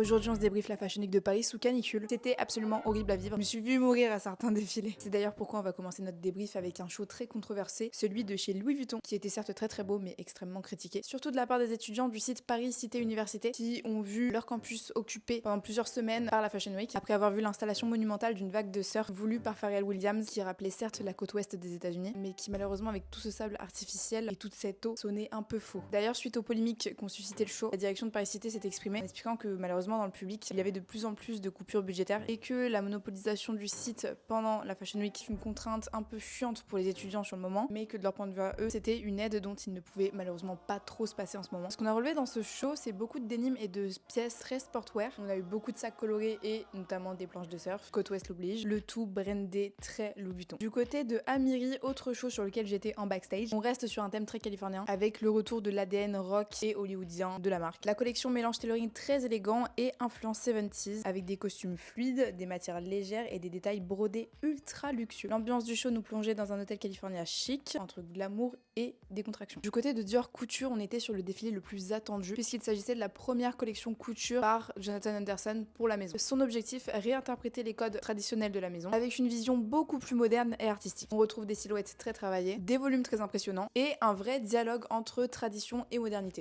Aujourd'hui on se débriefe la Fashion Week de Paris sous canicule. C'était absolument horrible à vivre. Je me suis vue mourir à certains défilés. C'est d'ailleurs pourquoi on va commencer notre débrief avec un show très controversé, celui de chez Louis Vuitton, qui était certes très beau mais extrêmement critiqué. Surtout de la part des étudiants du site Paris Cité Université qui ont vu leur campus occupé pendant plusieurs semaines par la Fashion Week, après avoir vu l'installation monumentale d'une vague de surf voulue par Pharrell Williams qui rappelait certes la côte ouest des États-Unis, mais qui malheureusement avec tout ce sable artificiel et toute cette eau sonnait un peu faux. D'ailleurs, suite aux polémiques qu'ont suscité le show, la direction de Paris Cité s'est exprimée en expliquant que malheureusement dans le public il y avait de plus en plus de coupures budgétaires et que la monopolisation du site pendant la Fashion Week est une contrainte un peu chiante pour les étudiants sur le moment, mais que de leur point de vue à eux c'était une aide dont ils ne pouvaient malheureusement pas trop se passer en ce moment. Ce qu'on a relevé dans ce show, c'est beaucoup de denim et de pièces très sportwear. On a eu beaucoup de sacs colorés et notamment des planches de surf, côte ouest l'oblige, le tout brandé très Louis Vuitton. Du côté de Amiri, autre show sur lequel j'étais en backstage, on reste sur un thème très californien avec le retour de l'ADN rock et hollywoodien de la marque. La collection mélange tailoring très élégant et influence 70s avec des costumes fluides, des matières légères et des détails brodés ultra luxueux. L'ambiance du show nous plongeait dans un hôtel californien chic, entre glamour et décontraction. Du côté de Dior Couture, on était sur le défilé le plus attendu puisqu'il s'agissait de la première collection couture par Jonathan Anderson pour la maison. Son objectif, réinterpréter les codes traditionnels de la maison avec une vision beaucoup plus moderne et artistique. On retrouve des silhouettes très travaillées, des volumes très impressionnants et un vrai dialogue entre tradition et modernité.